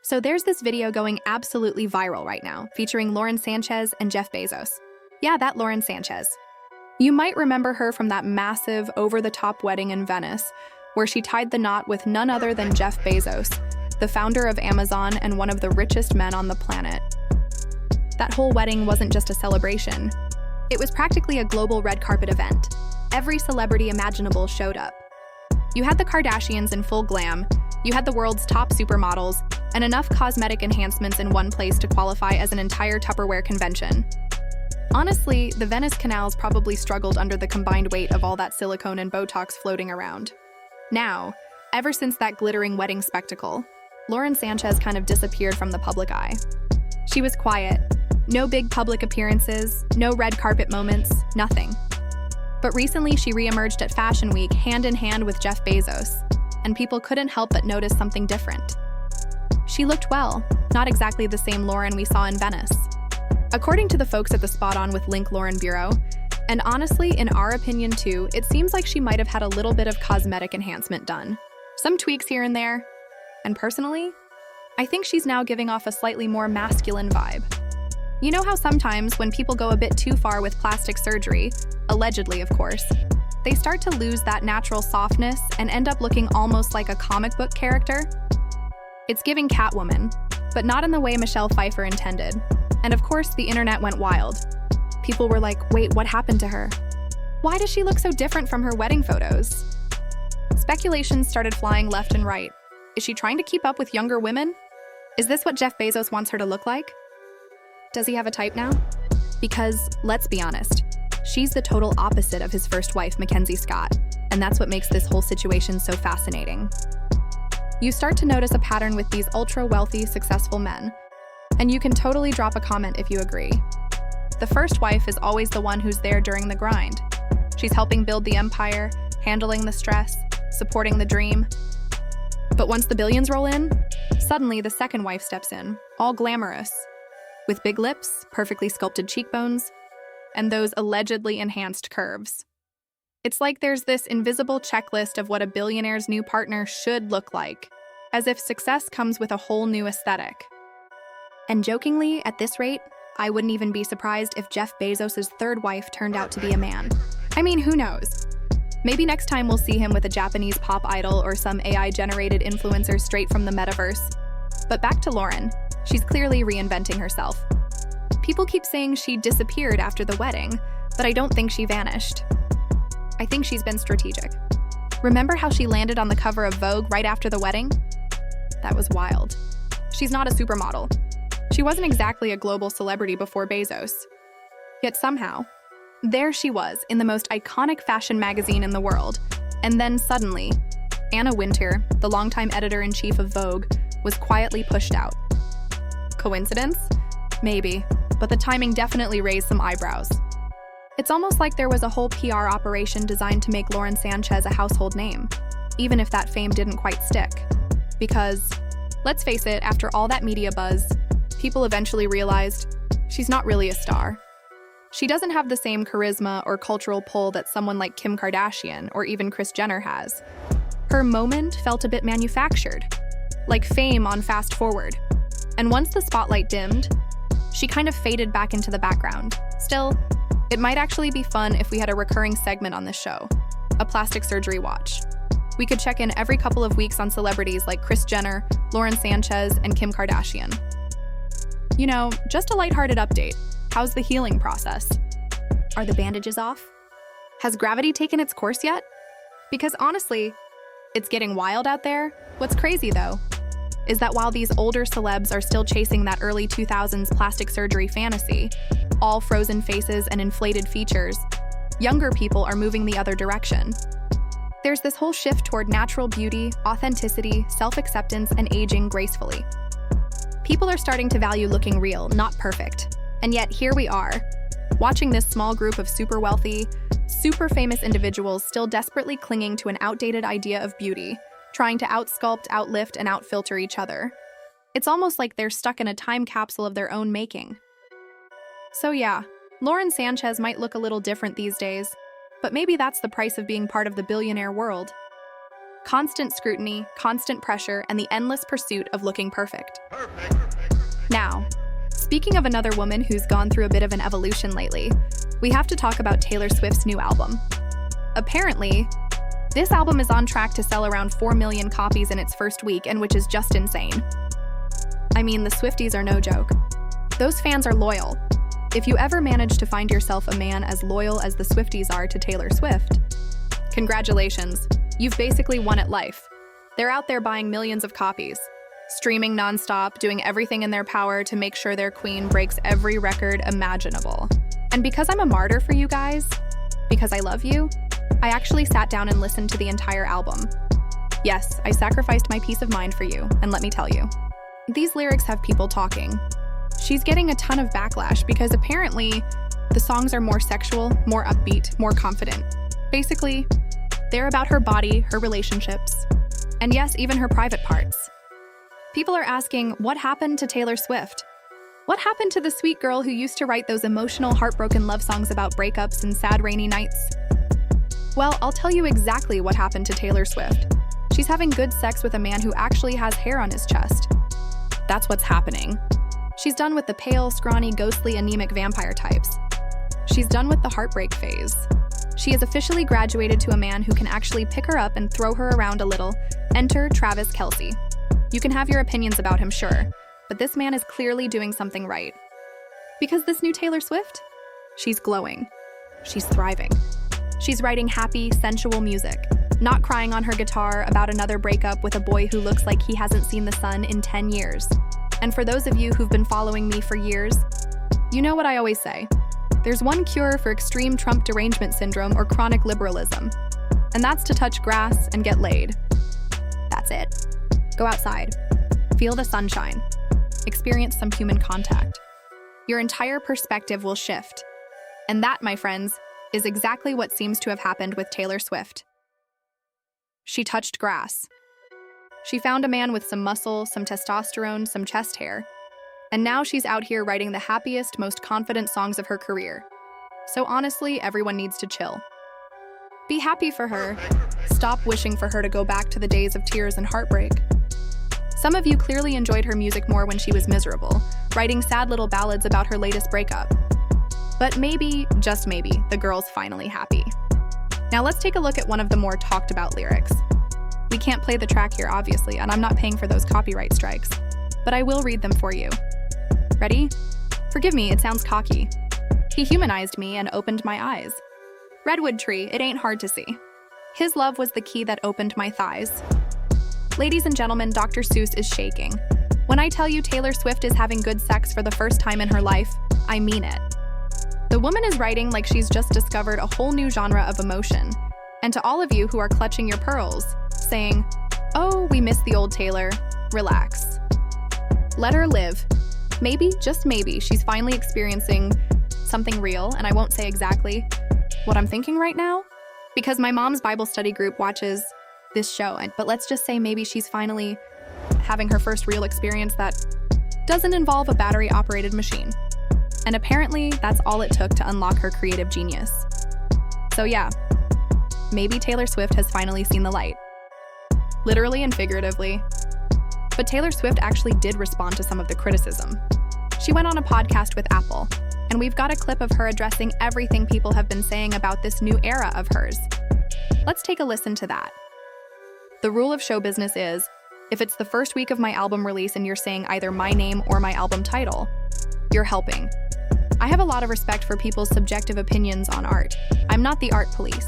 So there's this video going absolutely viral right now, featuring Lauren Sanchez and Jeff Bezos. Yeah, that Lauren Sanchez. You might remember her from that massive, over-the-top wedding in Venice, where she tied the knot with none other than Jeff Bezos, the founder of Amazon and one of the richest men on the planet. That whole wedding wasn't just a celebration. It was practically a global red carpet event. Every celebrity imaginable showed up. You had the Kardashians in full glam, you had the world's top supermodels, and enough cosmetic enhancements in one place to qualify as an entire Tupperware convention. Honestly, the Venice canals probably struggled under the combined weight of all that silicone and Botox floating around. Now, ever since that glittering wedding spectacle, Lauren Sanchez kind of disappeared from the public eye. She was quiet. No big public appearances, no red carpet moments, nothing. But recently she re-emerged at Fashion Week hand in hand with Jeff Bezos, and people couldn't help but notice something different. She looked well, not exactly the same Lauren we saw in Venice. According to the folks at the Spot On with Link Lauren Bureau, and honestly, in our opinion too, it seems like she might have had a little bit of cosmetic enhancement done. Some tweaks here and there. And personally, I think she's now giving off a slightly more masculine vibe. You know how sometimes when people go a bit too far with plastic surgery, allegedly of course, they start to lose that natural softness and end up looking almost like a comic book character? It's giving Catwoman, but not in the way Michelle Pfeiffer intended. And of course, the internet went wild. People were like, wait, what happened to her? Why does she look so different from her wedding photos? Speculations started flying left and right. Is she trying to keep up with younger women? Is this what Jeff Bezos wants her to look like? Does he have a type now? Because, let's be honest, she's the total opposite of his first wife, Mackenzie Scott, and that's what makes this whole situation so fascinating. You start to notice a pattern with these ultra-wealthy, successful men, and you can totally drop a comment if you agree. The first wife is always the one who's there during the grind. She's helping build the empire, handling the stress, supporting the dream. But once the billions roll in, suddenly the second wife steps in, all glamorous, with big lips, perfectly sculpted cheekbones, and those allegedly enhanced curves. It's like there's this invisible checklist of what a billionaire's new partner should look like, as if success comes with a whole new aesthetic. And jokingly, at this rate, I wouldn't even be surprised if Jeff Bezos' third wife turned out to be a man. I mean, who knows? Maybe next time we'll see him with a Japanese pop idol or some AI-generated influencer straight from the metaverse. But back to Lauren. She's clearly reinventing herself. People keep saying she disappeared after the wedding, but I don't think she vanished. I think she's been strategic. Remember how she landed on the cover of Vogue right after the wedding? That was wild. She's not a supermodel. She wasn't exactly a global celebrity before Bezos. Yet somehow, there she was in the most iconic fashion magazine in the world. And then suddenly, Anna Wintour, the longtime editor-in-chief of Vogue, was quietly pushed out. Coincidence? Maybe, but the timing definitely raised some eyebrows. It's almost like there was a whole PR operation designed to make Lauren Sanchez a household name, even if that fame didn't quite stick. Because, let's face it, after all that media buzz, people eventually realized she's not really a star. She doesn't have the same charisma or cultural pull that someone like Kim Kardashian or even Kris Jenner has. Her moment felt a bit manufactured, like fame on fast forward. And once the spotlight dimmed, she kind of faded back into the background. Still, it might actually be fun if we had a recurring segment on this show, a plastic surgery watch. We could check in every couple of weeks on celebrities like Kris Jenner, Lauren Sanchez, and Kim Kardashian. You know, just a lighthearted update. How's the healing process? Are the bandages off? Has gravity taken its course yet? Because honestly, it's getting wild out there. What's crazy though, is that while these older celebs are still chasing that early 2000s plastic surgery fantasy, all frozen faces and inflated features, younger people are moving the other direction. There's this whole shift toward natural beauty, authenticity, self-acceptance, and aging gracefully. People are starting to value looking real, not perfect. And yet here we are, watching this small group of super wealthy, super famous individuals still desperately clinging to an outdated idea of beauty, trying to outsculpt, outlift, and outfilter each other. It's almost like they're stuck in a time capsule of their own making. So yeah, Lauren Sanchez might look a little different these days, but maybe that's the price of being part of the billionaire world. Constant scrutiny, constant pressure, and the endless pursuit of looking perfect. Now, speaking of another woman who's gone through a bit of an evolution lately, we have to talk about Taylor Swift's new album. Apparently, this album is on track to sell around 4 million copies in its first week, and which is just insane. I mean, the Swifties are no joke. Those fans are loyal. If you ever manage to find yourself a man as loyal as the Swifties are to Taylor Swift, congratulations, you've basically won at life. They're out there buying millions of copies, streaming nonstop, doing everything in their power to make sure their queen breaks every record imaginable. And because I'm a martyr for you guys, because I love you, I actually sat down and listened to the entire album. Yes, I sacrificed my peace of mind for you, and let me tell you, these lyrics have people talking. She's getting a ton of backlash because apparently the songs are more sexual, more upbeat, more confident. Basically, they're about her body, her relationships, and yes, even her private parts. People are asking, what happened to Taylor Swift? What happened to the sweet girl who used to write those emotional, heartbroken love songs about breakups and sad rainy nights? Well, I'll tell you exactly what happened to Taylor Swift. She's having good sex with a man who actually has hair on his chest. That's what's happening. She's done with the pale, scrawny, ghostly, anemic vampire types. She's done with the heartbreak phase. She has officially graduated to a man who can actually pick her up and throw her around a little. Enter Travis Kelce. You can have your opinions about him, sure, but this man is clearly doing something right. Because this new Taylor Swift? She's glowing. She's thriving. She's writing happy, sensual music, not crying on her guitar about another breakup with a boy who looks like he hasn't seen the sun in 10 years. And for those of you who've been following me for years, you know what I always say. There's one cure for extreme Trump derangement syndrome or chronic liberalism, and that's to touch grass and get laid. That's it. Go outside. Feel the sunshine. Experience some human contact. Your entire perspective will shift. And that, my friends, is exactly what seems to have happened with Taylor Swift. She touched grass. She found a man with some muscle, some testosterone, some chest hair, and now she's out here writing the happiest, most confident songs of her career. So honestly, everyone needs to chill. Be happy for her. Stop wishing for her to go back to the days of tears and heartbreak. Some of you clearly enjoyed her music more when she was miserable, writing sad little ballads about her latest breakup. But maybe, just maybe, the girl's finally happy. Now let's take a look at one of the more talked about lyrics. We can't play the track here, obviously, and I'm not paying for those copyright strikes, but I will read them for you. Ready? Forgive me, it sounds cocky. He humanized me and opened my eyes. Redwood tree, it ain't hard to see. His love was the key that opened my thighs. Ladies and gentlemen, Dr. Seuss is shaking. When I tell you Taylor Swift is having good sex for the first time in her life, I mean it. The woman is writing like she's just discovered a whole new genre of emotion. And to all of you who are clutching your pearls, saying, "Oh, we miss the old Taylor," relax. Let her live. Maybe, just maybe, she's finally experiencing something real, and I won't say exactly what I'm thinking right now, because my mom's Bible study group watches this show, but let's just say maybe she's finally having her first real experience that doesn't involve a battery-operated machine. And apparently, that's all it took to unlock her creative genius. So yeah, maybe Taylor Swift has finally seen the light. Literally and figuratively. But Taylor Swift actually did respond to some of the criticism. She went on a podcast with Apple, and we've got a clip of her addressing everything people have been saying about this new era of hers. Let's take a listen to that. The rule of show business is, if it's the first week of my album release and you're saying either my name or my album title, you're helping. I have a lot of respect for people's subjective opinions on art. I'm not the art police.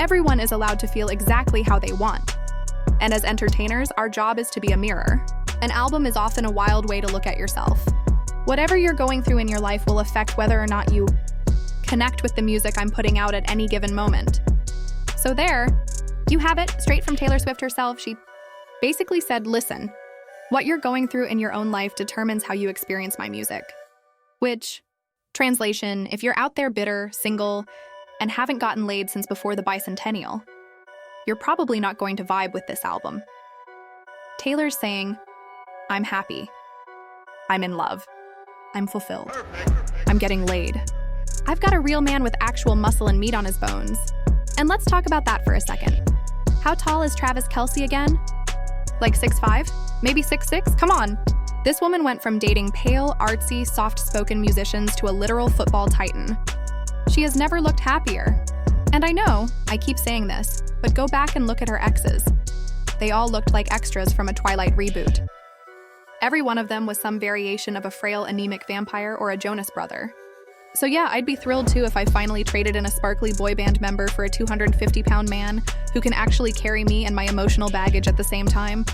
Everyone is allowed to feel exactly how they want. And as entertainers, our job is to be a mirror. An album is often a wild way to look at yourself. Whatever you're going through in your life will affect whether or not you connect with the music I'm putting out at any given moment. So there, you have it, straight from Taylor Swift herself. She basically said, listen, what you're going through in your own life determines how you experience my music. Which, translation, if you're out there bitter, single, and haven't gotten laid since before the bicentennial, you're probably not going to vibe with this album. Taylor's saying, I'm happy. I'm in love. I'm fulfilled. I'm getting laid. I've got a real man with actual muscle and meat on his bones. And let's talk about that for a second. How tall is Travis Kelce again? Like 6'5"? Maybe 6'6"? Come on. This woman went from dating pale, artsy, soft-spoken musicians to a literal football titan. She has never looked happier. And I know, I keep saying this, but go back and look at her exes. They all looked like extras from a Twilight reboot. Every one of them was some variation of a frail, anemic vampire or a Jonas brother. So yeah, I'd be thrilled too if I finally traded in a sparkly boy band member for a 250-pound man who can actually carry me and my emotional baggage at the same time.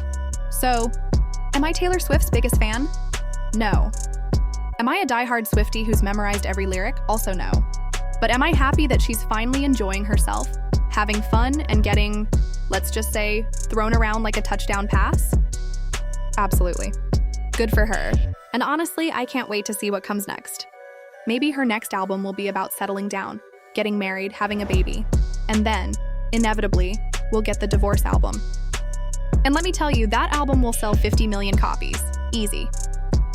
So, am I Taylor Swift's biggest fan? No. Am I a diehard Swiftie who's memorized every lyric? Also no. But am I happy that she's finally enjoying herself, having fun, and getting, let's just say, thrown around like a touchdown pass? Absolutely. Good for her. And honestly, I can't wait to see what comes next. Maybe her next album will be about settling down, getting married, having a baby. And then, inevitably, we'll get the divorce album. And let me tell you, that album will sell 50 million copies. Easy.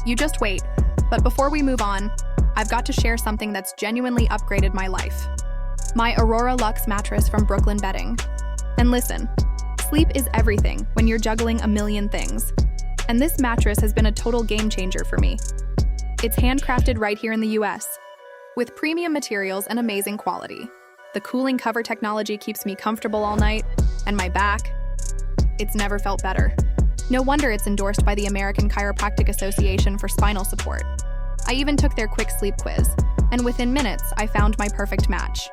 You just wait. But before we move on, I've got to share something that's genuinely upgraded my life. My Aurora Luxe mattress from Brooklyn Bedding. And listen, sleep is everything when you're juggling a million things. And this mattress has been a total game changer for me. It's handcrafted right here in the US, with premium materials and amazing quality. The cooling cover technology keeps me comfortable all night, and my back, it's never felt better. No wonder it's endorsed by the American Chiropractic Association for spinal support. I even took their quick sleep quiz, and within minutes, I found my perfect match.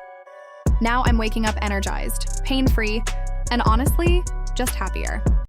Now I'm waking up energized, pain-free, and honestly, just happier.